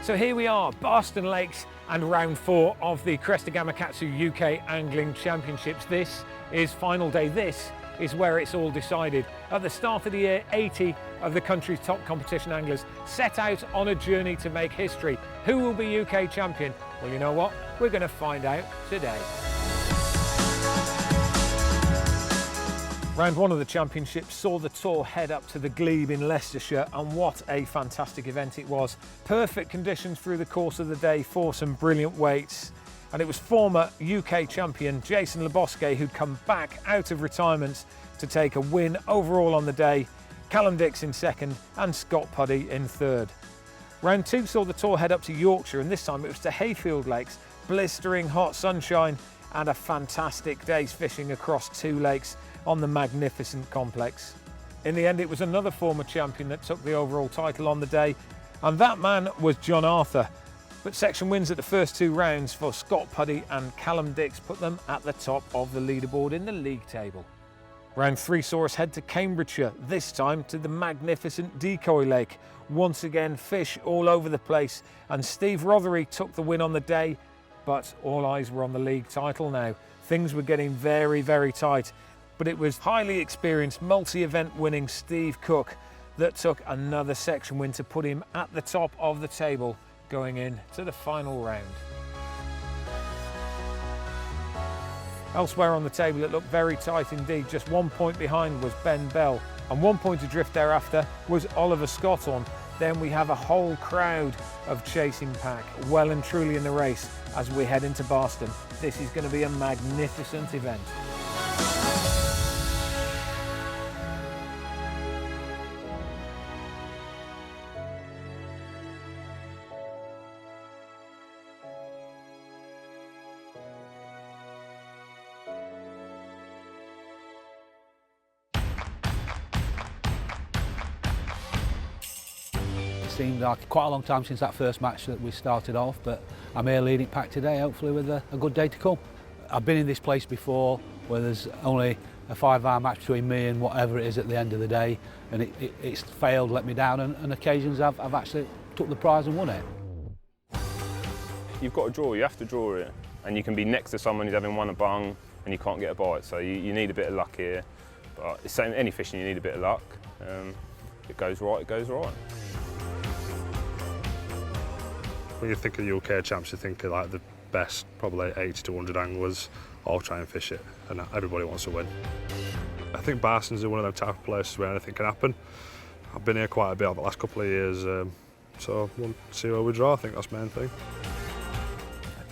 So here we are, Barston Lakes and round 4 of the Cresta Gamakatsu UK Angling Championships. This is final day. This is where it's all decided. At the start of the year, 80 of the country's top competition anglers set out on a journey to make history. Who will be UK champion? Well, you know what? We're going to find out today. Round 1 of the championship saw the tour head up to the Glebe in Leicestershire, and what a fantastic event it was. Perfect conditions through the course of the day for some brilliant weights. And it was former UK champion Jason Lebosque who'd come back out of retirement to take a win overall on the day. Callum Dicks in second and Scott Puddy in third. Round 2 saw the tour head up to Yorkshire, and this time it was to Hayfield Lakes. Blistering hot sunshine and a fantastic day's fishing across 2 lakes on the magnificent complex. In the end, it was another former champion that took the overall title on the day, and that man was John Arthur. But section wins at the first 2 rounds for Scott Puddy and Callum Dicks put them at the top of the leaderboard in the league table. Round 3 saw us head to Cambridgeshire, this time to the magnificent DECOY Lake. Once again, fish all over the place, and Steve Rothery took the win on the day, but all eyes were on the league title now. Things were getting very, very tight, but it was highly experienced, multi-event winning Steve Cooke that took another section win to put him at the top of the table going in to the final round. Elsewhere on the table it looked very tight indeed. Just 1 point behind was Ben Bell, and 1 point adrift thereafter was Oliver Scotthorne. Then we have a whole crowd of chasing pack well and truly in the race as we head into Barston. This is going to be a magnificent event. Seemed like quite a long time since that first match that we started off, but I'm here leading pack today, hopefully with a good day to come. I've been in this place before where there's only a 5-hour match between me and whatever it is at the end of the day, and it's failed, let me down, and occasions I've actually took the prize and won it. You've got to draw, you have to draw it, and you can be next to someone who's having won a bung and you can't get a bite, so you need a bit of luck here. But it's same, any fishing you need a bit of luck. If it goes right, it goes right. When you think of the UK champs, you think of like the best, probably 80 to 100 anglers, all try and fish it, and everybody wants to win. I think Barston's one of them type of places where anything can happen. I've been here quite a bit over the last couple of years, so we'll see where we draw. I think that's the main thing.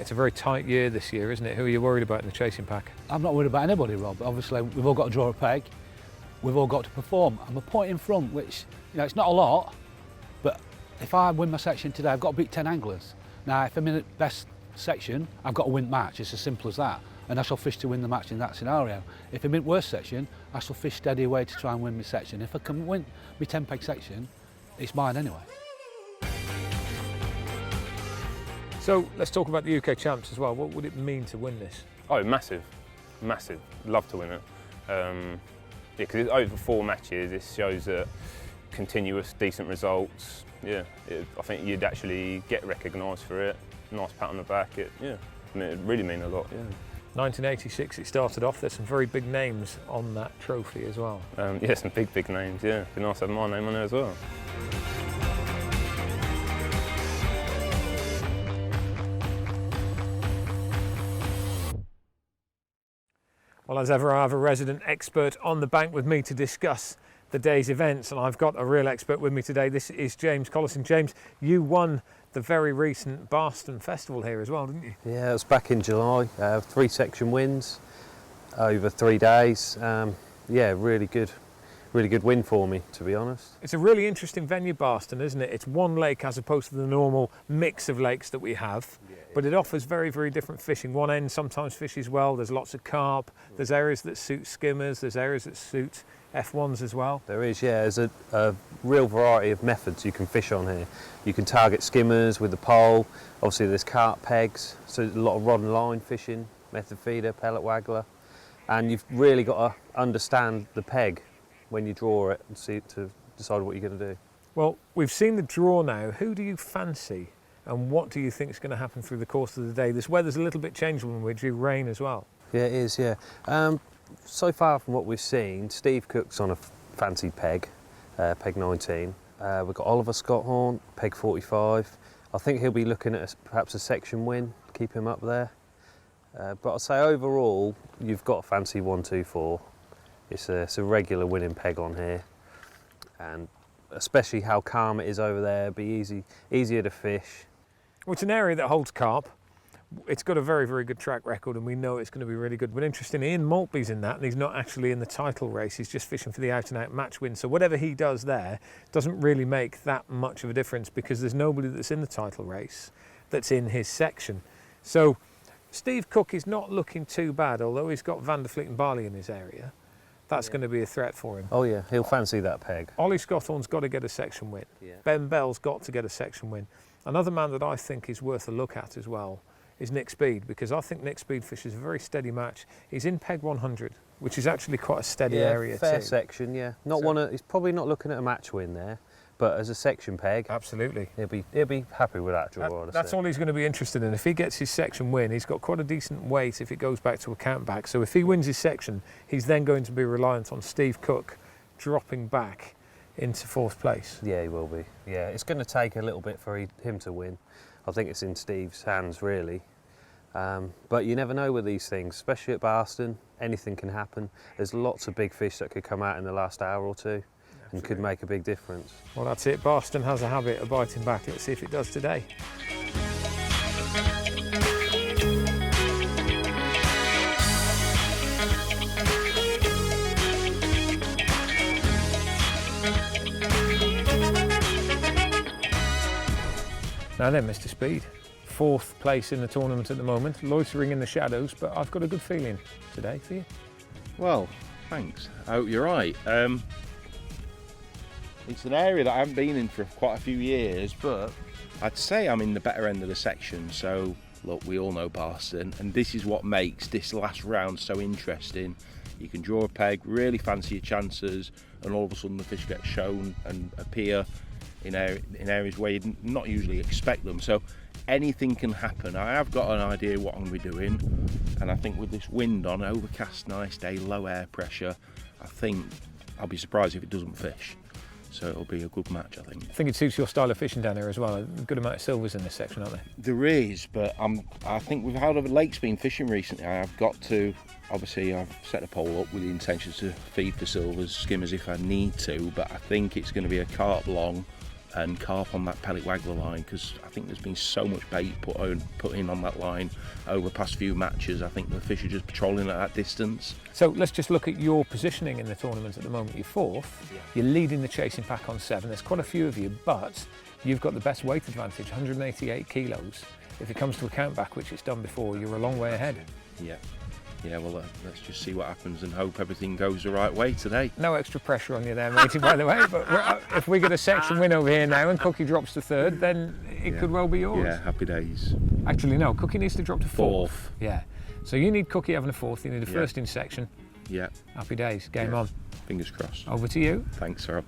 It's a very tight year this year, isn't it? Who are you worried about in the chasing pack? I'm not worried about anybody, Rob. Obviously, we've all got to draw a peg. We've all got to perform. I'm a point in front, which, you know, it's not a lot, but if I win my section today, I've got to beat 10 anglers. Now, if I'm in the best section, I've got to win the match. It's as simple as that. And I shall fish to win the match in that scenario. If I'm in worst section, I shall fish steady away to try and win my section. If I can win my 10 peg section, it's mine anyway. So let's talk about the UK champs as well. What would it mean to win this? Oh, massive, massive. Love to win it. Because it's over 4 matches, it shows that continuous, decent results. Yeah, I think you'd actually get recognised for it. Nice pat on the back. It really mean a lot. Yeah. 1986 it started off. There's some very big names on that trophy as well. Yeah, some big names. Yeah, it'd be nice to have my name on there as well. Well, as ever, I have a resident expert on the bank with me to discuss the day's events, and I've got a real expert with me today. This is James Collison. James, you won the very recent Barston Festival here as well, didn't you? Yeah, it was back in July. 3 section wins over 3 days. Yeah, really good win for me, to be honest. It's a really interesting venue, Barston, isn't it? It's one lake as opposed to the normal mix of lakes that we have, but it offers very, very different fishing. One end sometimes fishes well, there's lots of carp, there's areas that suit skimmers, there's areas that suit F1s as well. There is, yeah, there's a real variety of methods you can fish on here. You can target skimmers with the pole, obviously there's carp pegs, so a lot of rod and line fishing, method feeder, pellet waggler, and you've really got to understand the peg when you draw it and see to decide what you're going to do. Well, we've seen the draw now. Who do you fancy And what do you think is going to happen through the course of the day? This weather's a little bit changeable and we're due rain as well. Yeah, it is, yeah. So far from what we've seen, Steve Cooke's on a fancy peg, peg 19. We've got Oliver Scotthorn, peg 45. I think he'll be looking at perhaps a section win, keep him up there. But I'd say overall, you've got a fancy 1-2-4. It's a regular winning peg on here. And especially how calm it is over there, be easier to fish. Well, it's an area that holds carp. It's got a very, very good track record and we know it's going to be really good. But interesting, Ian Maltby's in that and he's not actually in the title race. He's just fishing for the out-and-out match win. So whatever he does there doesn't really make that much of a difference because there's nobody that's in the title race that's in his section. So Steve Cooke is not looking too bad, although he's got Van der Vliet and Barley in his area. That's going to be a threat for him. Oh yeah, he'll fancy that peg. Ollie Scotthorn's got to get a section win. Yeah. Ben Bell's got to get a section win. Another man that I think is worth a look at as well is Nick Speed, because I think Nick Speed fishes a very steady match. He's in peg 100, which is actually quite a steady area fair too. section, yeah. He's probably not looking at a match win there, but as a section peg, Absolutely. he'll be happy with that draw. That's all he's going to be interested in. If he gets his section win, he's got quite a decent weight if it goes back to a count back. So if he wins his section, he's then going to be reliant on Steve Cooke dropping back into fourth place. Yeah, he will be. Yeah, it's going to take a little bit for him to win. I think it's in Steve's hands, really. But you never know with these things, especially at Barston. Anything can happen. There's lots of big fish that could come out in the last hour or two and could make a big difference. Well, that's it. Barston has a habit of biting back. Let's see if it does today. Now then, Mr. Speed, fourth place in the tournament at the moment, loitering in the shadows, but I've got a good feeling today for you. Well, thanks. I hope you're right. It's an area that I haven't been in for quite a few years, but I'd say I'm in the better end of the section. So, look, we all know Barston, and this is what makes this last round so interesting. You can draw a peg, really fancy your chances, and all of a sudden the fish get shown and appear in areas where you not usually expect them. So anything can happen. I have got an idea what I'm going to be doing, and I think with this wind on, overcast, nice day, low air pressure, I think I'll be surprised if it doesn't fish. So it'll be a good match, I think. I think it suits your style of fishing down here as well. A good amount of silvers in this section, aren't there? There is, but I think with how the lake's been fishing recently, I've got to, obviously I've set a pole up with the intention to feed for silvers, skimmers if I need to, but I think it's going to be a carp long and carp on that pellet waggler line, because I think there's been so much bait put in on that line over the past few matches. I think the fish are just patrolling at that distance. So let's just look at your positioning in the tournament at the moment. You're fourth, You're leading the chasing pack on 7. There's quite a few of you, but you've got the best weight advantage, 188 kilos. If it comes to a count back, which it's done before, you're a long way ahead. Yeah, well, let's just see what happens and hope everything goes the right way today. No extra pressure on you there, matey, by the way, but if we get a section win over here now and Cookie drops to third, then it could well be yours. Yeah, happy days. Actually, no, Cookie needs to drop to fourth. Fourth. Yeah. So you need Cookie having a fourth, you need a first in section. Yeah. Happy days, game on. Fingers crossed. Over to you. Thanks, Rob.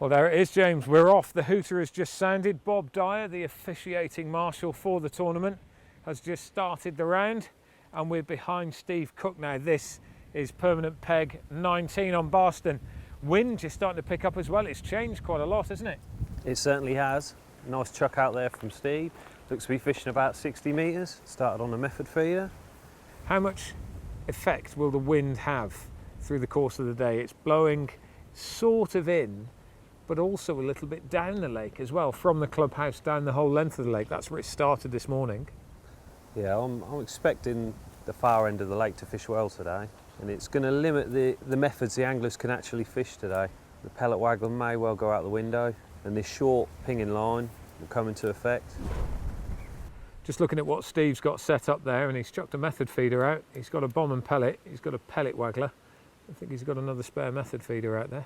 Well, there it is, James. We're off. The hooter has just sounded. Bob Dyer, the officiating marshal for the tournament, has just started the round, and we're behind Steve Cooke now. This is permanent peg 19 on Barston. Wind just starting to pick up as well. It's changed quite a lot, hasn't it? It certainly has. Nice chuck out there from Steve. Looks to be fishing about 60 metres. Started on a method feeder. How much effect will the wind have through the course of the day? It's blowing sort of in, but also a little bit down the lake as well, from the clubhouse down the whole length of the lake. That's where it started this morning. Yeah, I'm expecting the far end of the lake to fish well today, and it's going to limit the methods the anglers can actually fish today. The pellet waggler may well go out the window, and this short pinging line will come into effect. Just looking at what Steve's got set up there, and he's chucked a method feeder out. He's got a bomb and pellet. He's got a pellet waggler. I think he's got another spare method feeder out there.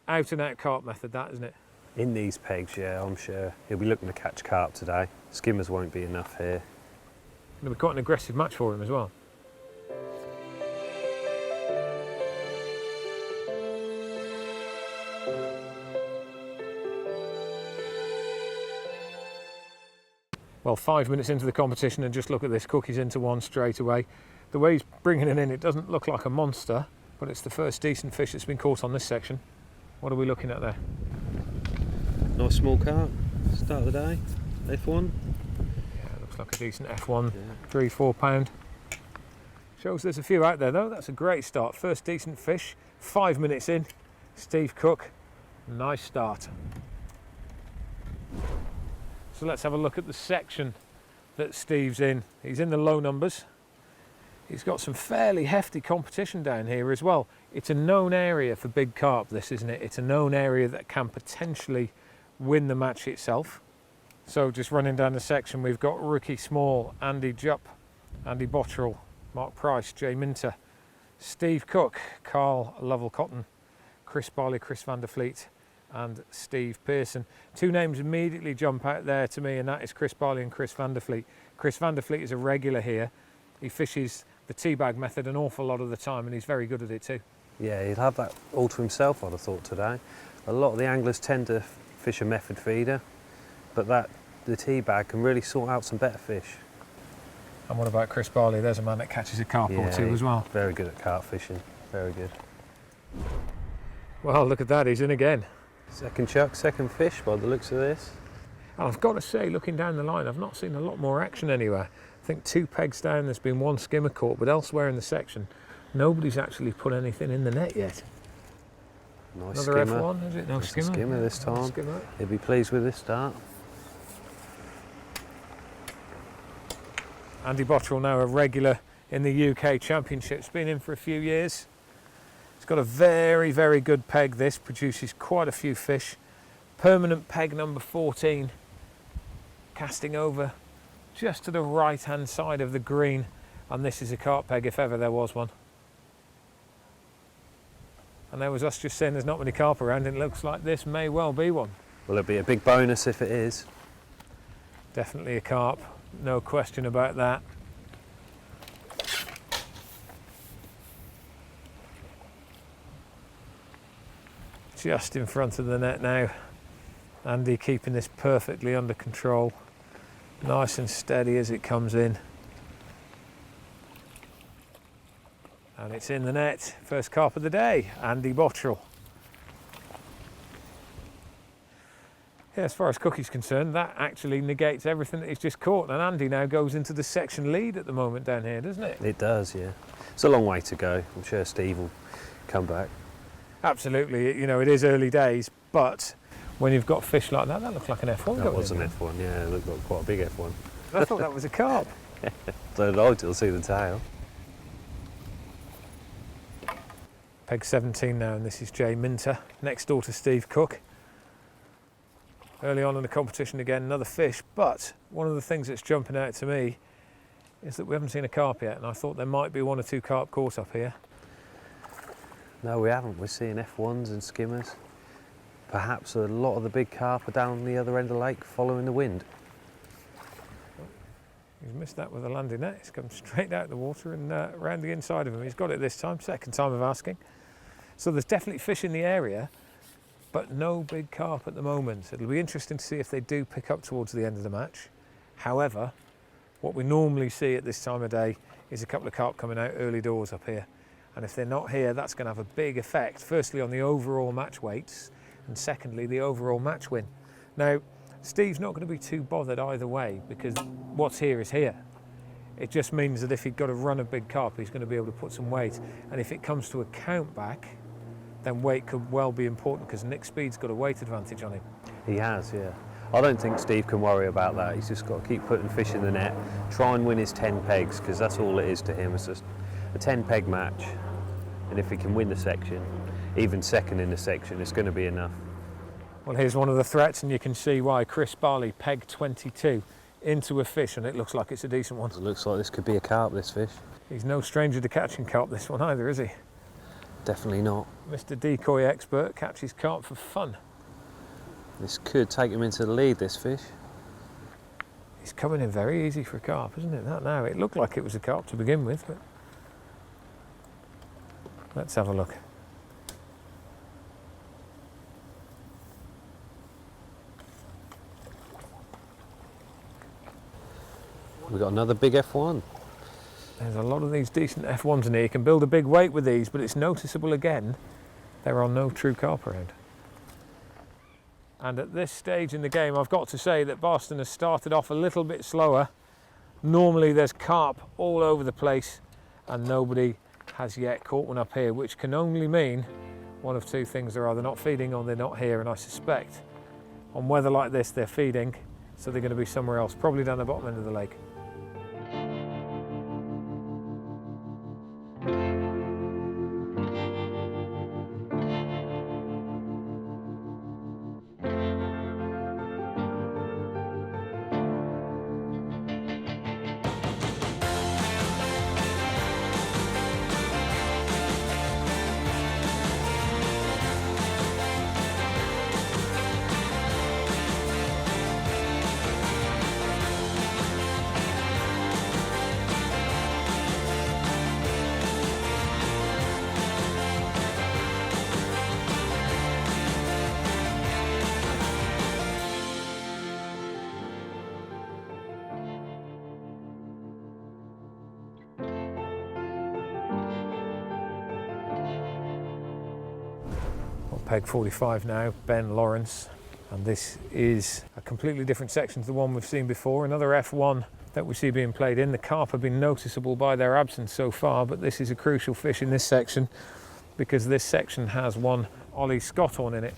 Out and out carp method, that, isn't it? In these pegs, yeah, I'm sure he'll be looking to catch carp today. Skimmers won't be enough here. It'll be quite an aggressive match for him as well. Well, 5 minutes into the competition, and just look at this, Cooke is into one straight away. The way he's bringing it in, it doesn't look like a monster, but it's the first decent fish that's been caught on this section. What are we looking at there? Nice small carp, start of the day, F1. Yeah, looks like a decent F1, 3-4 pound. Shows there's a few out there though. That's a great start. First decent fish, 5 minutes in. Steve Cooke, nice start. So let's have a look at the section that Steve's in. He's in the low numbers. He's got some fairly hefty competition down here as well. It's a known area for big carp, this, isn't it? It's a known area that can potentially win the match itself. So just running down the section, we've got Rookie Small, Andy Jupp, Andy Bottrell, Mark Price, Jay Minter, Steve Cooke, Carl Lovell-Cotton, Chris Barley, Chris van der Vliet, and Steve Pearson. Two names immediately jump out there to me, and that is Chris Barley and Chris van der Vliet. Chris van der Vliet is a regular here. He fishes the teabag method an awful lot of the time, and he's very good at it too. Yeah, he'll have that all to himself, I'd have thought, today. A lot of the anglers tend to fish a method feeder, but the teabag can really sort out some better fish. And what about Chris Barley? There's a man that catches a carp or two as well. Very good at carp fishing, very good. Well, look at that, he's in again. Second chuck, second fish by the looks of this. And I've got to say, looking down the line, I've not seen a lot more action anywhere. I think 2 pegs down, there's been 1 skimmer caught, but elsewhere in the section, nobody's actually put anything in the net yet. Nice Another skimmer. F1, is it? No skimmer? Skimmer this time. Skimmer. He'll be pleased with this start. Andy Bottrell, now a regular in the UK Championships, been in for a few years. He's got a very, very good peg. This produces quite a few fish. Permanent peg number 14, casting over just to the right hand side of the green, and this is a carp peg if ever there was one. And there was us just saying there's not many carp around, and it looks like this may well be one. Well, it'll be a big bonus if it is. Definitely a carp, no question about that. Just in front of the net now. Andy keeping this perfectly under control. Nice and steady as it comes in. And it's in the net. First carp of the day, Andy Bottrell. Yeah, as far as Cookie's concerned, that actually negates everything that he's just caught. And Andy now goes into the section lead at the moment down here, doesn't it? It does, yeah. It's a long way to go. I'm sure Steve will come back. Absolutely, you know, it is early days, but when you've got fish like that, that looks like an F1. That was an F1, yeah, it looked like quite a big F1. I thought that was a carp. So did I till see the tail. Peg 17 now, and this is Jay Minter, next door to Steve Cooke. Early on in the competition again, another fish, but one of the things that's jumping out to me is that we haven't seen a carp yet, and I thought there might be 1 or 2 carp caught up here. No, we haven't. We're seeing F1s and skimmers. Perhaps a lot of the big carp are down the other end of the lake following the wind. He's missed that with a landing net. He's come straight out of the water and around the inside of him. He's got it this time, second time of asking. So there's definitely fish in the area, but no big carp at the moment. It'll be interesting to see if they do pick up towards the end of the match. However, what we normally see at this time of day is a couple of carp coming out early doors up here. And if they're not here, that's going to have a big effect, firstly on the overall match weights, and secondly the overall match win. Now, Steve's not going to be too bothered either way, because what's here is here. It just means that if he'd got a run of big carp, he's going to be able to put some weight. And if it comes to a count back, then weight could well be important, because Nick Speed's got a weight advantage on him. He has, yeah. I don't think Steve can worry about that. He's just got to keep putting fish in the net, try and win his 10 pegs, because that's all it is to him. It's just a 10 peg match. And if he can win the section, even second in the section, it's going to be enough. Well, here's one of the threats, and you can see why. Chris Barley, peg 22. into a fish, and it looks like it's a decent one. It looks like this could be a carp, this fish. He's no stranger to catching carp, this one either, is he? Definitely not. Mr. Decoy expert catches carp for fun. This could take him into the lead, this fish. He's coming in very easy for a carp, isn't it? That now, it looked like it was a carp to begin with, but let's have a look. We've got another big F1. There's a lot of these decent F1s in here. You can build a big weight with these, but it's noticeable again, there are no true carp around. And at this stage in the game, I've got to say that Barston has started off a little bit slower. Normally there's carp all over the place, and nobody has yet caught one up here, which can only mean one of two things: they're either not feeding or they're not here, and I suspect on weather like this they're feeding, so they're going to be somewhere else, probably down the bottom end of the lake. Peg 45 now, Ben Lawrence, and this is a completely different section to the one we've seen before. Another F1 that we see being played in. The carp have been noticeable by their absence so far, but this is a crucial fish in this section because this section has one Ollie Scotthorn in it.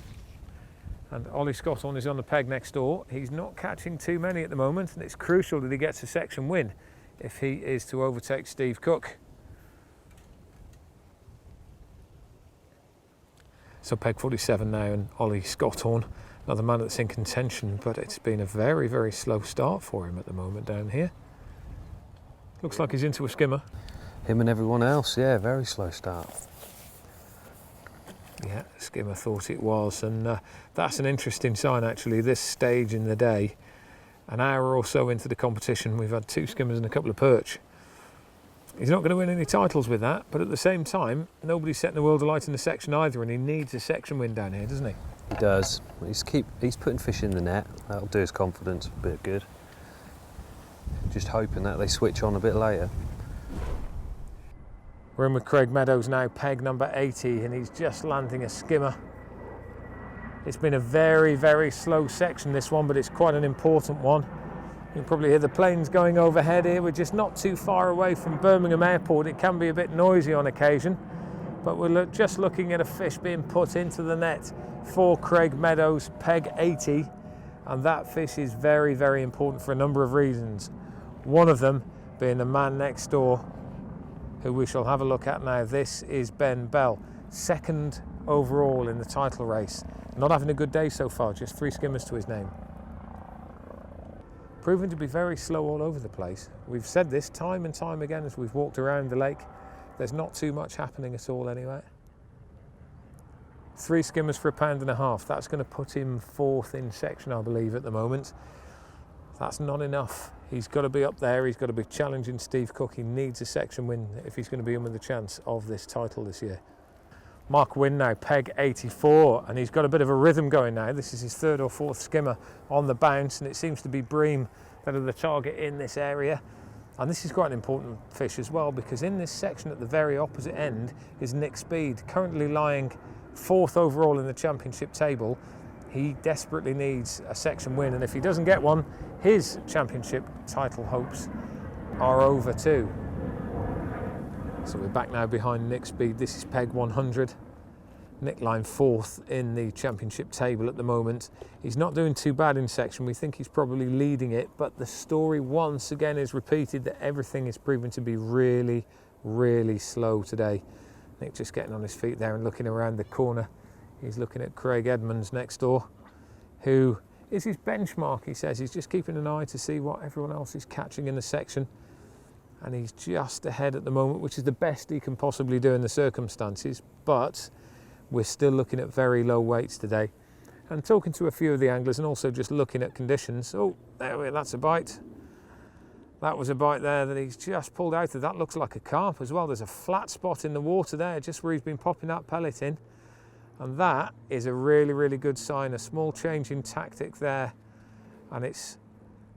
And Ollie Scotthorn is on the peg next door. He's not catching too many at the moment, and it's crucial that he gets a section win if he is to overtake Steve Cooke. So peg 47 now, and Ollie Scotthorn, another man that's in contention, but it's been a very, very slow start for him at the moment down here. Looks like he's into a skimmer. Him and everyone else, yeah, very slow start. Yeah, skimmer thought it was, and that's an interesting sign actually. This stage in the day, an hour or so into the competition, we've had 2 skimmers and a couple of perch. He's not going to win any titles with that, but at the same time, nobody's setting the world alight in the section either, and he needs a section win down here, doesn't he? He does. He's putting fish in the net. That'll do his confidence a bit good. Just hoping that they switch on a bit later. We're in with Craig Meadows now, peg number 80, and he's just landing a skimmer. It's been a very, very slow section, this one, but it's quite an important one. You can probably hear the planes going overhead here. We're just not too far away from Birmingham Airport. It can be a bit noisy on occasion, but we're just looking at a fish being put into the net for Craig Meadows, peg 80, and that fish is very, very important for a number of reasons. One of them being the man next door, who we shall have a look at now. This is Ben Bell, 2nd overall in the title race. Not having a good day so far, just 3 skimmers to his name. Proven to be very slow all over the place. We've said this time and time again as we've walked around the lake. There's not too much happening at all anyway. 3 skimmers for £1.50 £1. That's going to put him 4th in section, I believe, at the moment. That's not enough. He's got to be up there. He's got to be challenging Steve Cooke. He needs a section win if he's going to be in with a chance of this title this year. Mark Wynne now, peg 84, and he's got a bit of a rhythm going now. This is his 3rd or 4th skimmer on the bounce, and it seems to be bream that are the target in this area. And this is quite an important fish as well, because in this section at the very opposite end is Nick Speed, currently lying 4th overall in the championship table. He desperately needs a section win, and if he doesn't get one, his championship title hopes are over too. So we're back now behind Nick Speed. This is peg 100. Nick lying 4th in the championship table at the moment. He's not doing too bad in section. We think he's probably leading it, but the story once again is repeated that everything is proving to be really, really slow today. Nick just getting on his feet there and looking around the corner. He's looking at Craig Edmonds next door, who is his benchmark, he says. He's just keeping an eye to see what everyone else is catching in the section. And he's just ahead at the moment, which is the best he can possibly do in the circumstances. But we're still looking at very low weights today. And talking to a few of the anglers and also just looking at conditions. Oh, there we are, that's a bite. That was a bite there that he's just pulled out of. That looks like a carp as well. There's a flat spot in the water there, just where he's been popping that pellet in. And that is a really, really good sign. A small change in tactic there. And it's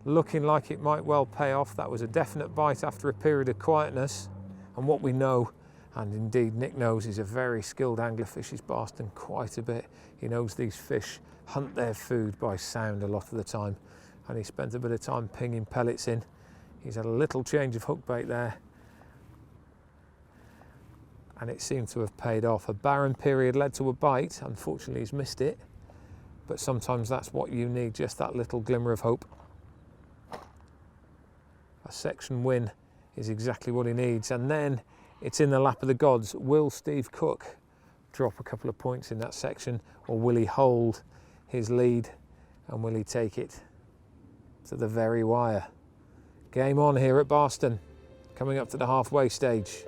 looking like it might well pay off. That was a definite bite after a period of quietness. And what we know, and indeed Nick knows, he's a very skilled angler, fishes Barston quite a bit. He knows these fish hunt their food by sound a lot of the time. And he spent a bit of time pinging pellets in. He's had a little change of hook bait there. And it seemed to have paid off. A barren period led to a bite. Unfortunately, he's missed it. But sometimes that's what you need, just that little glimmer of hope. A section win is exactly what he needs. And then it's in the lap of the gods. Will Steve Cooke drop a couple of points in that section, or will he hold his lead and will he take it to the very wire? Game on here at Barston, coming up to the halfway stage.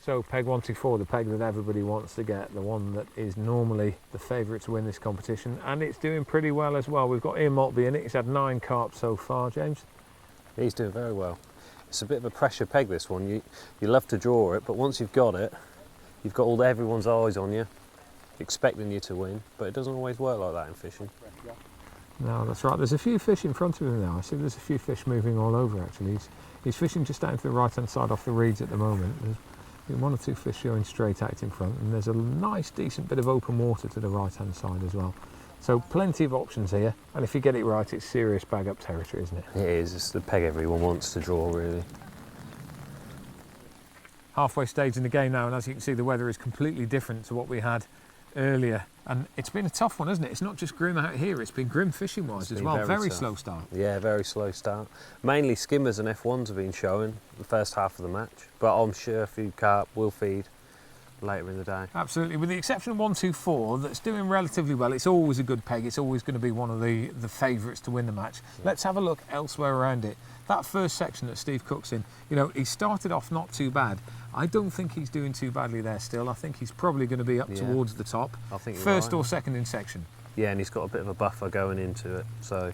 So peg 124, the peg that everybody wants to get, the one that is normally the favourite to win this competition, and it's doing pretty well as well. We've got Ian Maltby in it. He's had 9 carp so far, James. He's doing very well. It's a bit of a pressure peg, this one. You love to draw it, but once you've got it, you've got everyone's eyes on you, expecting you to win, but it doesn't always work like that in fishing. No, that's right. There's a few fish in front of him now. I see there's a few fish moving all over actually. He's fishing just down to the right hand side off the reeds at the moment. There's been 1 or 2 fish showing straight out in front, and there's a nice decent bit of open water to the right hand side as well. So plenty of options here, and if you get it right, it's serious bag up territory, isn't it? It is. It's the peg everyone wants to draw, really. halfway stage in the game now, and as you can see, the weather is completely different to what we had earlier. And it's been a tough one, hasn't it? It's not just grim out here, it's been grim fishing-wise as well. Very slow start. Yeah, very slow start. Mainly skimmers and F1s have been showing the first half of the match, but I'm sure a few carp will feed later in the day. Absolutely, with the exception of 124 that's doing relatively well. It's always a good peg, it's always going to be one of the favourites to win the match. Let's have a look elsewhere around it. That first section that Steve Cooke's in, you know, he started off not too bad. I don't think he's doing too badly there still. I think he's probably going to be up towards the top. I think first or second in section. Yeah, and he's got a bit of a buffer going into it, so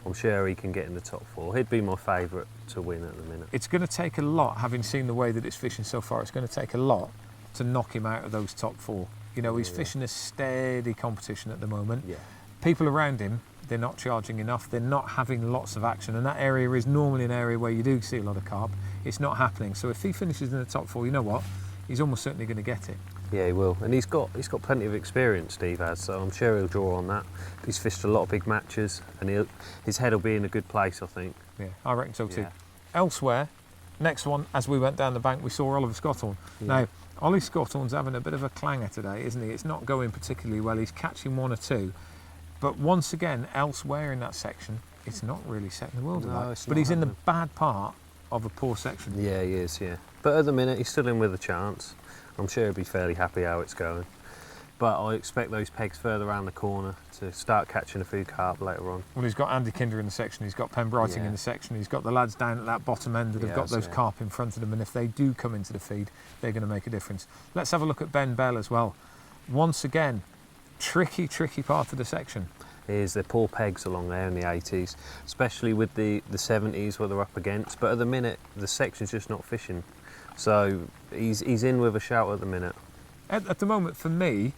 I'm sure he can get in the top 4. He'd be my favourite to win at the minute. It's going to take a lot, having seen the way that it's fishing so far, it's going to take a lot to knock him out of those top 4. You know, he's fishing a steady competition at the moment. Yeah. People around him, they're not charging enough, they're not having lots of action, and that area is normally an area where you do see a lot of carp. It's not happening, so if he finishes in the top 4, you know what, he's almost certainly going to get it. Yeah, he will, and he's got plenty of experience, Steve has, so I'm sure he'll draw on that. He's fished a lot of big matches, and his head will be in a good place, I think. Yeah, I reckon so too. Yeah. Elsewhere, next one, as we went down the bank, we saw Oliver Scotthorne. Yeah. Now, Ollie Scotthorne's having a bit of a clanger today, isn't he? It's not going particularly well. He's catching 1 or 2. But once again, elsewhere in that section, it's not really setting the world alight. But he's in the bad part of a poor section. Yeah, he is, yeah. But at the minute, he's still in with a chance. I'm sure he'll be fairly happy how it's going. But I expect those pegs further around the corner to start catching a few carp later on. Well, he's got Andy Kinder in the section, he's got Pembrighting in the section, he's got the lads down at that bottom end that have got those carp in front of them, and if they do come into the feed, they're going to make a difference. Let's have a look at Ben Bell as well. Once again, tricky part of the section. Is the poor pegs along there in the 80s, especially with the 70s where they're up against. But at the minute, the section's just not fishing. So he's in with a shout at the minute. At the moment, for me,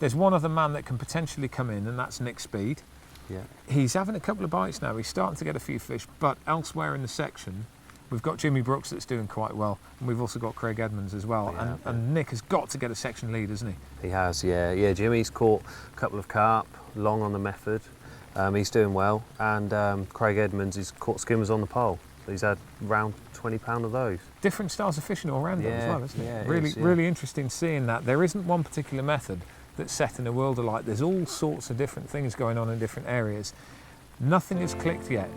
there's one other man that can potentially come in, and that's Nick Speed. Yeah. He's having a couple of bites now. He's starting to get a few fish, but elsewhere in the section, we've got Jimmy Brooks that's doing quite well, and we've also got Craig Edmonds as well. And Nick has got to get a section lead, hasn't he? He has, yeah. Yeah, Jimmy's caught a couple of carp, long on the method. He's doing well, and Craig Edmonds, he's caught skimmers on the pole. So he's had around 20 pound of those. Different styles of fishing all around them as well, isn't it? Yeah, really interesting seeing that. There isn't one particular method that's set in a world alike. There's all sorts of different things going on in different areas. Nothing is clicked yet,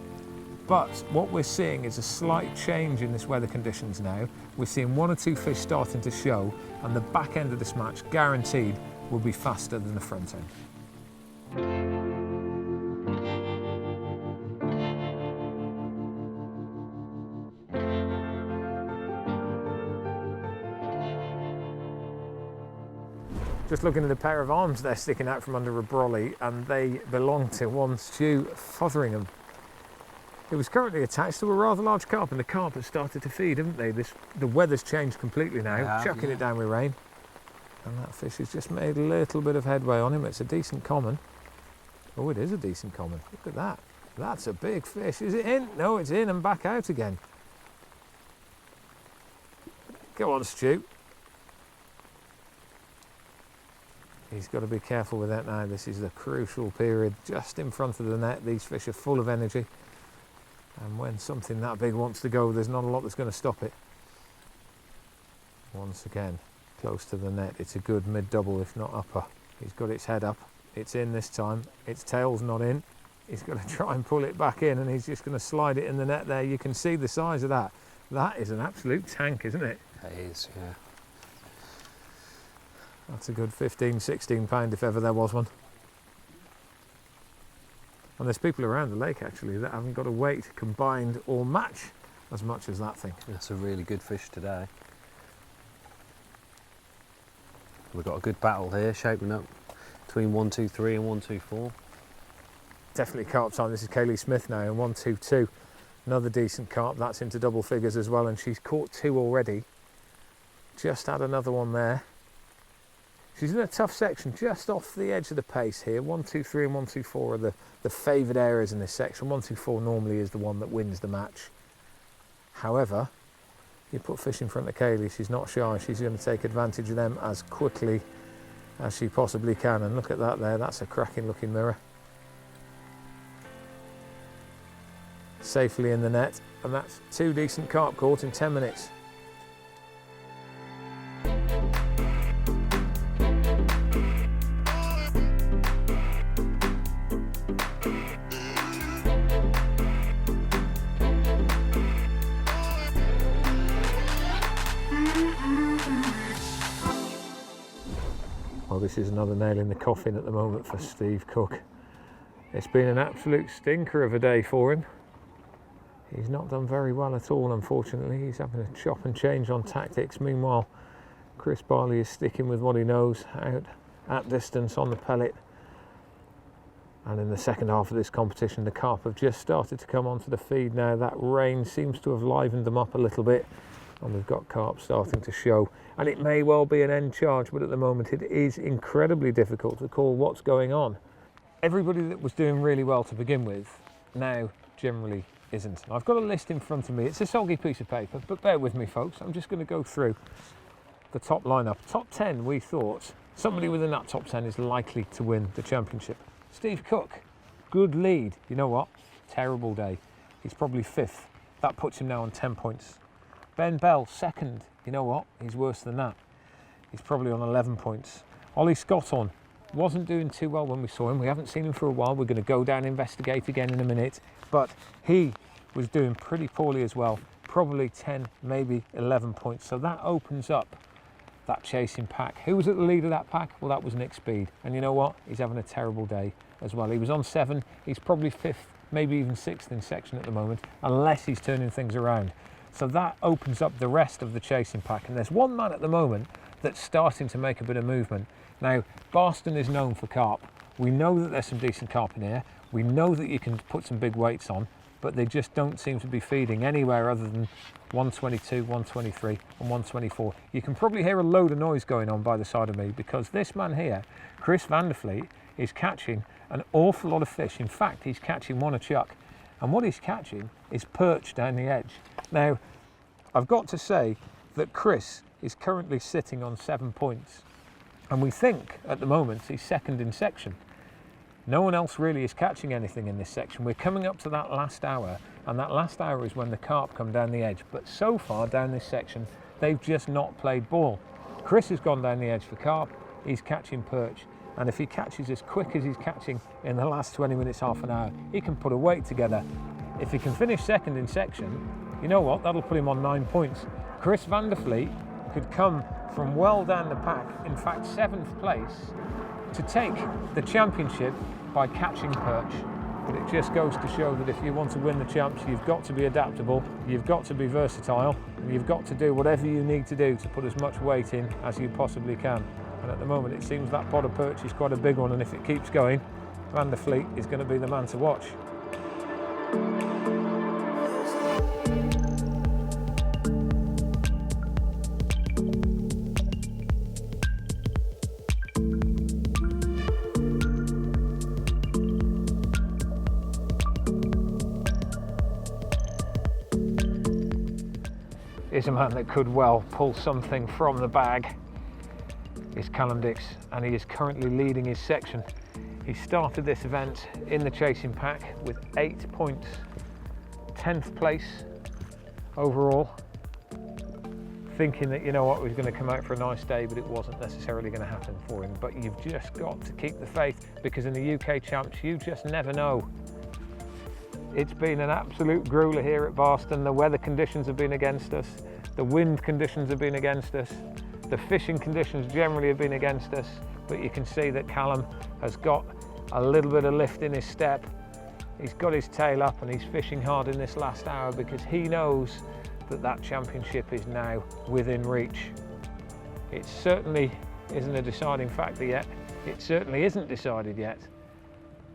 but what we're seeing is a slight change in this weather conditions now. We're seeing 1 or 2 fish starting to show, and the back end of this match, guaranteed, will be faster than the front end. Just looking at a pair of arms there sticking out from under a brolly, and they belong to one Stu Fotheringham. It was currently attached to a rather large carp, and the carp has started to feed, haven't they? The weather's changed completely now, chucking it down with rain. And that fish has just made a little bit of headway on him. It's a decent common. Oh, it is a decent common. Look at that. That's a big fish. Is it in? No, it's in and back out again. Go on, Stu. He's got to be careful with that now. This is the crucial period just in front of the net. These fish are full of energy, and when something that big wants to go, there's not a lot that's going to stop it. Once again, close to the net. It's a good mid-double, if not upper. He's got its head up. It's in this time. Its tail's not in. He's got to try and pull it back in, and he's just going to slide it in the net there. You can see the size of that. That is an absolute tank, isn't it? It is, yeah. That's a good 15, 16 pound if ever there was one. And there's people around the lake actually that haven't got a weight combined or match as much as that thing. That's a really good fish today. We've got a good battle here shaping up between 123 and 124. Definitely carp time. This is Kaylee Smith now in 122. Another decent carp, that's into double figures as well, and she's caught 2 already. Just had another one there. She's in a tough section, just off the edge of the pace here. 123 and 124 are the favoured areas in this section. 124 normally is the one that wins the match. However, you put fish in front of Kaylee, she's not shy. She's going to take advantage of them as quickly as she possibly can. And look at that there, that's a cracking looking mirror. Safely in the net, and that's 2 decent carp caught in 10 minutes. this is another nail in the coffin at the moment for Steve Cooke. It's been an absolute stinker of a day for him. He's not done very well at all, unfortunately. He's having a chop and change on tactics. Meanwhile, Chris Barley is sticking with what he knows, out at distance on the pellet. And in the second half of this competition, the carp have just started to come onto the feed now. That rain seems to have livened them up a little bit, and we've got carp starting to show. And it may well be an end charge, but at the moment it is incredibly difficult to call what's going on. Everybody that was doing really well to begin with now generally isn't. I've got a list in front of me. It's a soggy piece of paper, but bear with me, folks. I'm just going to go through the top lineup. Top 10, we thought somebody within that top 10 is likely to win the championship. Steve Cooke, good lead. You know what? Terrible day. He's probably 5th. That puts him now on 10 points. Ben Bell, 2nd. You know what? He's worse than that. He's probably on 11 points. Ollie Scotton wasn't doing too well when we saw him. We haven't seen him for a while. We're going to go down and investigate again in a minute. But he was doing pretty poorly as well. Probably 10, maybe 11 points. So that opens up that chasing pack. Who was at the lead of that pack? Well, that was Nick Speed. And you know what? He's having a terrible day as well. He was on 7. He's probably 5th, maybe even 6th in section at the moment, unless he's turning things around. So that opens up the rest of the chasing pack. And there's one man at the moment that's starting to make a bit of movement. Now, Barston is known for carp. We know that there's some decent carp in here. We know that you can put some big weights on, but they just don't seem to be feeding anywhere other than 122, 123 and 124. You can probably hear a load of noise going on by the side of me because this man here, Chris van der Vliet, is catching an awful lot of fish. In fact, he's catching one a chuck. And what he's catching is perch down the edge. Now, I've got to say that Chris is currently sitting on 7 points. And we think at the moment he's 2nd in section. No one else really is catching anything in this section. We're coming up to that last hour, and that last hour is when the carp come down the edge. But so far down this section, they've just not played ball. Chris has gone down the edge for carp. He's catching perch. And if he catches as quick as he's catching in the last 20 minutes, half an hour, he can put a weight together. If he can finish 2nd in section, you know what? That'll put him on 9 points. Chris van der Vliet could come from well down the pack, in fact 7th place, to take the championship by catching perch. But it just goes to show that if you want to win the champs, you've got to be adaptable, you've got to be versatile, and you've got to do whatever you need to do to put as much weight in as you possibly can. And at the moment it seems that pot of perch is quite a big one, and if it keeps going, Van der Vliet is going to be the man to watch. Is a man that could well pull something from the bag is Callum Dicks, and he is currently leading his section. He started this event in the chasing pack with 8 points, 10th place overall, thinking that, you know what, was going to come out for a nice day, but it wasn't necessarily going to happen for him. But you've just got to keep the faith, because in the UK Champs you just never know. It's been an absolute grueler here at Barston. The weather conditions have been against us, the wind conditions have been against us, the fishing conditions generally have been against us, but you can see that Callum has got a little bit of lift in his step. He's got his tail up and he's fishing hard in this last hour because he knows that that championship is now within reach. It certainly isn't a deciding factor yet. It certainly isn't decided yet,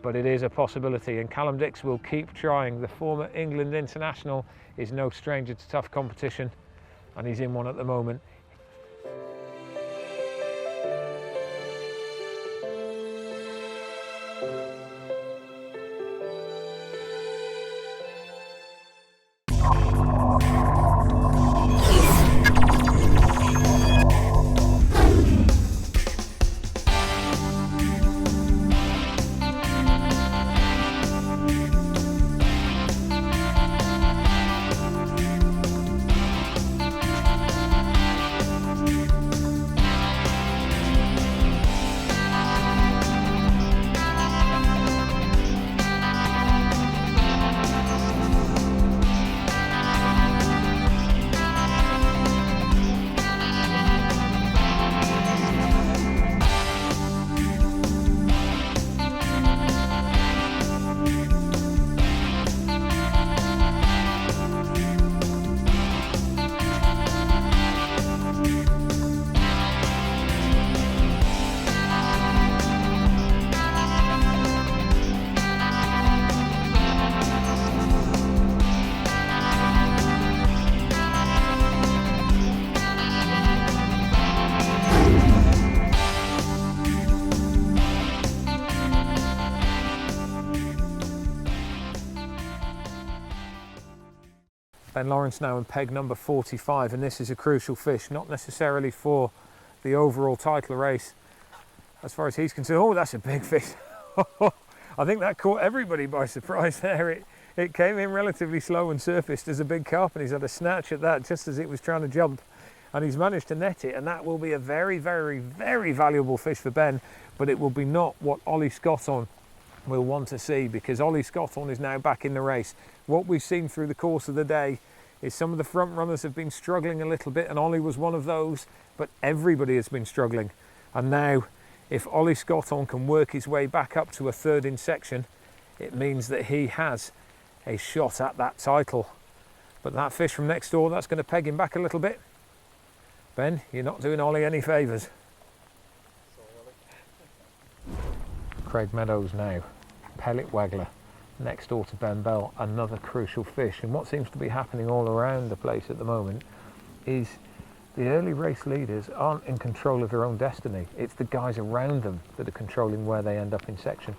but it is a possibility, and Callum Dicks will keep trying. The former England international is no stranger to tough competition, and he's in one at the moment. Ben Lawrence now in peg number 45, and this is a crucial fish, not necessarily for the overall title race as far as he's concerned. Oh, that's a big fish. I think that caught everybody by surprise there. It came in relatively slow and surfaced as a big carp, and he's had a snatch at that just as it was trying to jump, and he's managed to net it, and that will be a very, very, very valuable fish for Ben, but it will be not what Ollie Scotton will want to see, because Ollie Scotton is now back in the race. What we've seen through the course of the day is some of the front runners have been struggling a little bit, and Ollie was one of those, but everybody has been struggling. And now, if Ollie Scotton can work his way back up to a third in section, it means that he has a shot at that title. But that fish from next door, that's going to peg him back a little bit. Ben, you're not doing Ollie any favours. Craig Meadows now, pellet waggler, next door to Ben Bell, another crucial fish. And what seems to be happening all around the place at the moment is the early race leaders aren't in control of their own destiny. It's the guys around them that are controlling where they end up in section.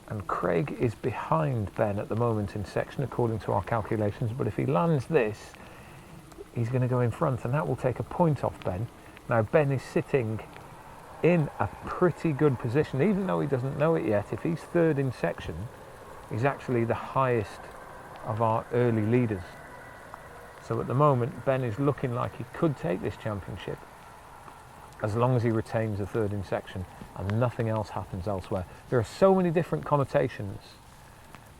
And Craig is behind Ben at the moment in section according to our calculations, but if he lands this, he's going to go in front, and that will take a point off Ben. Now Ben is sitting in a pretty good position, even though he doesn't know it yet. If he's third in section, he's actually the highest of our early leaders. So at the moment, Ben is looking like he could take this championship as long as he retains a third in section and nothing else happens elsewhere. There are so many different connotations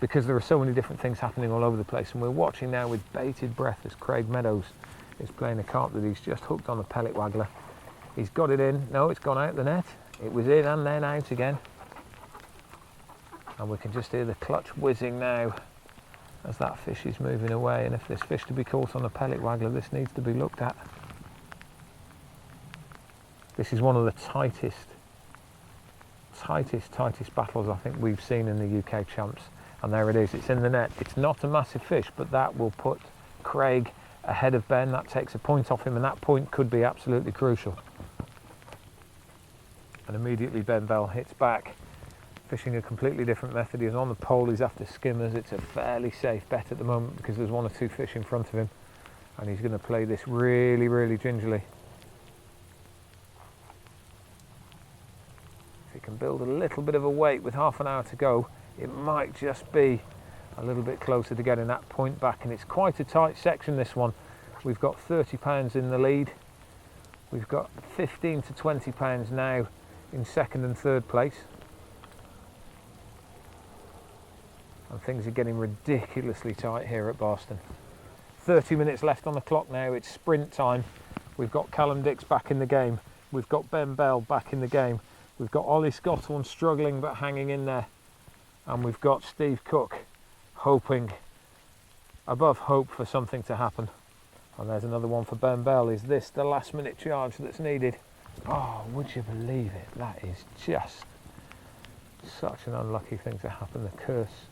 because there are so many different things happening all over the place, and we're watching now with bated breath as Craig Meadows is playing a carp that he's just hooked on a pellet waggler. He's got it in. No, it's gone out the net. It was in and then out again. And we can just hear the clutch whizzing now as that fish is moving away. And if this fish to be caught on a pellet waggler, this needs to be looked at. This is one of the tightest battles I think we've seen in the UK Champs. And there it is, it's in the net. It's not a massive fish, but that will put Craig ahead of Ben. That takes a point off him, and that point could be absolutely crucial. And immediately Ben Bell hits back, fishing a completely different method. He's on the pole, he's after skimmers. It's a fairly safe bet at the moment because there's one or two fish in front of him, and he's going to play this really, really gingerly. If he can build a little bit of a weight with half an hour to go, it might just be a little bit closer to getting that point back. And it's quite a tight section, this one. We've got 30 pounds in the lead. We've got 15 to 20 pounds now in second and third place. And things are getting ridiculously tight here at Barston. 30 minutes left on the clock now. It's sprint time. We've got Callum Dicks back in the game. We've got Ben Bell back in the game. We've got Ollie Scotton struggling but hanging in there. And we've got Steve Cooke hoping, above hope, for something to happen. And there's another one for Ben Bell. Is this the last minute charge that's needed? Oh, would you believe it? That is just such an unlucky thing to happen. The curse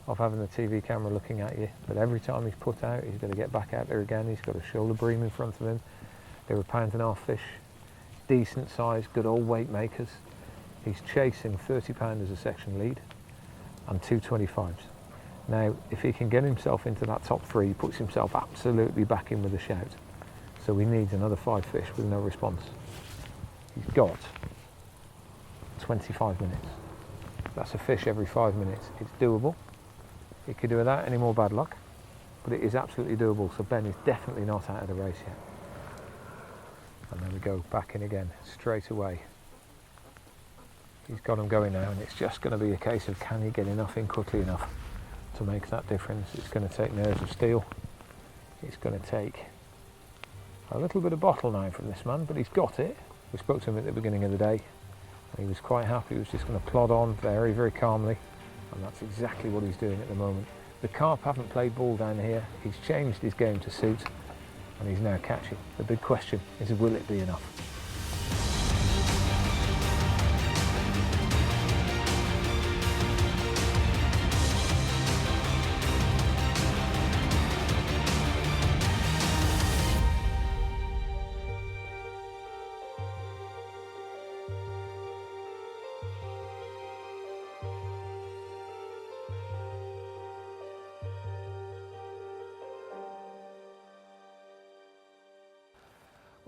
of having the TV camera looking at you. But every time he's put out, he's got to get back out there again. He's got a shoulder bream in front of him. They were £1.5 fish, decent size, good old weight makers. He's chasing 30 pound as a section lead and 225s. Now, if he can get himself into that top three, he puts himself absolutely back in with a shout. So he needs another 5 fish with no response. He's got 25 minutes. That's a fish every 5 minutes. It's doable. He could do without any more bad luck, but it is absolutely doable. So Ben is definitely not out of the race yet. And there we go, back in again, straight away. He's got him going now, and it's just going to be a case of can he get enough in quickly enough to make that difference. It's going to take nerves of steel. It's going to take a little bit of bottle now from this man, but he's got it. We spoke to him at the beginning of the day, and he was quite happy. He was just going to plod on very, very calmly, and that's exactly what he's doing at the moment. The carp haven't played ball down here. He's changed his game to suit, and he's now catching. The big question is, will it be enough?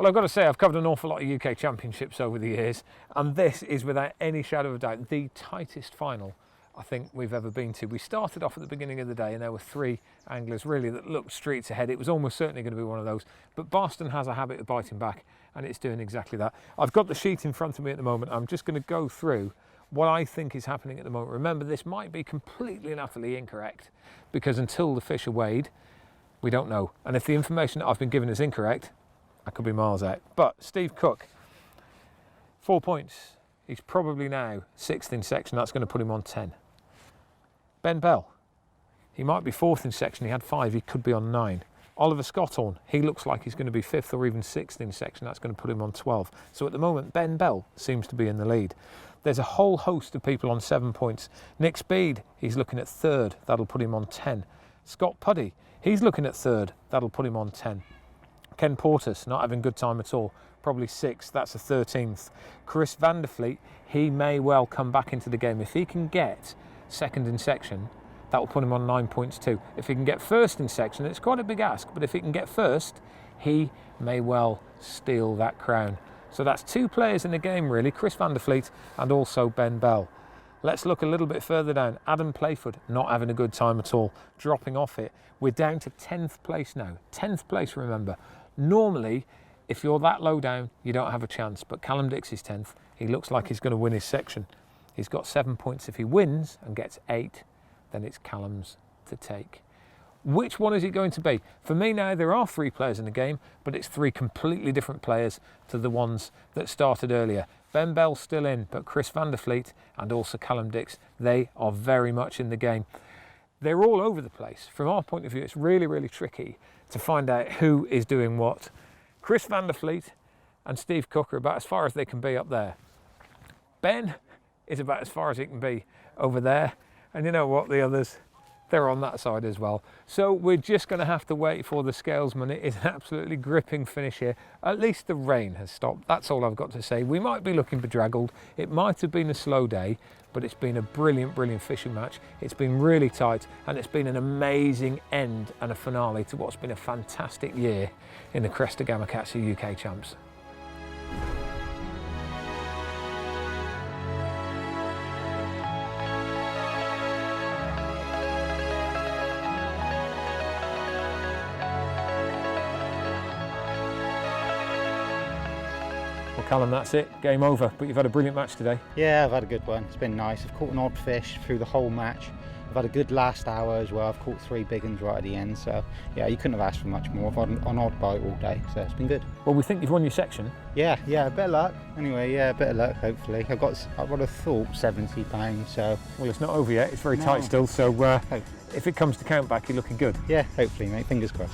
Well, I've got to say, I've covered an awful lot of UK championships over the years, and this is without any shadow of a doubt the tightest final I think we've ever been to. We started off at the beginning of the day and there were 3 anglers really that looked streets ahead. It was almost certainly going to be one of those, but Barston has a habit of biting back and it's doing exactly that. I've got the sheet in front of me at the moment. I'm just going to go through what I think is happening at the moment. Remember, this might be completely and utterly incorrect because until the fish are weighed, we don't know. And if the information that I've been given is incorrect, I could be miles out. But Steve Cooke, 4 points. He's probably now 6th in section. That's going to put him on 10. Ben Bell, he might be 4th in section. He had 5. He could be on 9. Oliver Scotthorne, he looks like he's going to be 5th or even 6th in section. That's going to put him on 12. So at the moment, Ben Bell seems to be in the lead. There's a whole host of people on 7 points. Nick Speed, he's looking at 3rd. That'll put him on 10. Scott Puddy, he's looking at 3rd. That'll put him on 10. Ken Portis, not having a good time at all, probably 6th, that's a 13th. Chris Vanderfleet, he may well come back into the game. If he can get 2nd in section, that will put him on 9 points too. If he can get 1st in section, it's quite a big ask, but if he can get 1st, he may well steal that crown. So that's 2 players in the game really, Chris Vanderfleet and also Ben Bell. Let's look a little bit further down. Adam Playford, not having a good time at all, dropping off it. We're down to 10th place now. 10th place, remember. Normally, if you're that low down, you don't have a chance. But Callum Dicks is 10th. He looks like he's going to win his section. He's got 7 points. If he wins and gets 8, then it's Callum's to take. Which one is it going to be? For me now, there are 3 players in the game, but it's 3 completely different players to the ones that started earlier. Ben Bell's still in, but Chris Vanderfleet and also Callum Dicks, they are very much in the game. They're all over the place. From our point of view, it's really, really tricky to find out who is doing what. Chris Vanderfleet and Steve Cooke are about as far as they can be up there. Ben is about as far as he can be over there. And you know what, the others, they're on that side as well. So we're just going to have to wait for the scalesman. It is an absolutely gripping finish here. At least the rain has stopped. That's all I've got to say. We might be looking bedraggled. It might have been a slow day, but it's been a brilliant, brilliant fishing match. It's been really tight, and it's been an amazing end and a finale to what's been a fantastic year in the Cresta Gamakatsu UK Champs. Well, Callum, that's it. Game over. But you've had a brilliant match today. Yeah, I've had a good one. It's been nice. I've caught an odd fish through the whole match. I've had a good last hour as well. I've caught 3 big ones right at the end. So, yeah, you couldn't have asked for much more. I've had an odd bite all day, so it's been good. Well, we think you've won your section. Yeah, a bit of luck. Anyway, yeah, a bit of luck, hopefully. I would have thought £70, so... Well, it's not over yet. It's very tight still, so if it comes to count back, you're looking good. Yeah, hopefully, mate. Fingers crossed.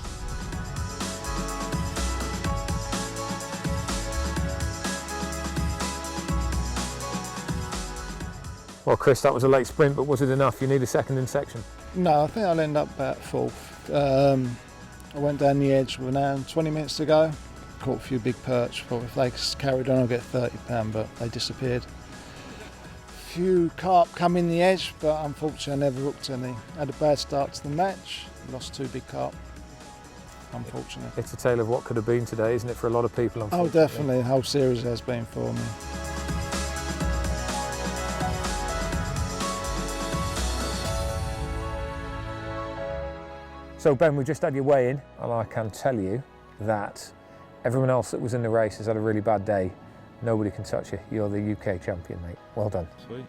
Well, Chris, that was a late sprint, but was it enough? You need a 2nd in section. No, I think I'll end up about 4th. I went down the edge with an hour and 20 minutes to go. Caught a few big perch. Thought if they carried on, I'll get £30, but they disappeared. Few carp come in the edge, but unfortunately I never hooked any. Had a bad start to the match. Lost 2 big carp, unfortunately. It's a tale of what could have been today, isn't it, for a lot of people, unfortunately? Oh, definitely. The whole series has been for me. So Ben, we just had your weigh in, and I can tell you that everyone else that was in the race has had a really bad day. Nobody can touch you. You're the UK champion, mate. Well done. Sweet.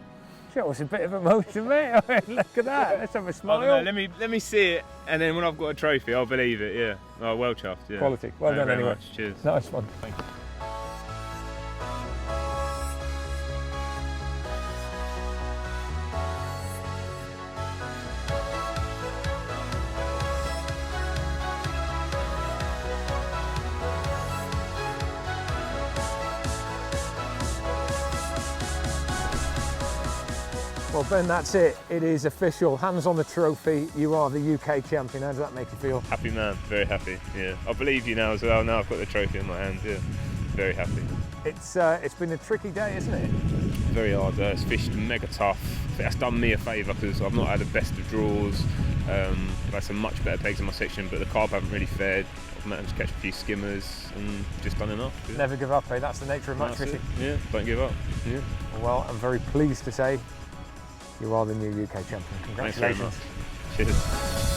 Show us a bit of emotion, mate. I mean, look at that. Let's have a smile. I don't know, let me see it, and then when I've got a trophy, I'll believe it. Yeah. Oh, well chuffed. Yeah. Quality. Well Thank you done very anyway. much. Cheers. Nice one. Thank you. Well, Ben, that's it. It is official. Hands on the trophy. You are the UK champion. How does that make you feel? Happy man, very happy. Yeah, I believe you now as well. Now I've got the trophy in my hands. Yeah, very happy. It's been a tricky day, isn't it? very hard. It's fished mega tough. I think that's done me a favour because I've not had the best of draws. I've had some much better pegs in my section, but the carp haven't really fared. I've managed to catch a few skimmers and just done enough. Yeah. Never give up, eh? That's the nature of match fishing. Yeah, don't give up. Yeah. Well, I'm very pleased to say you are the new UK champion. Thanks very Congratulations. much. Cheers.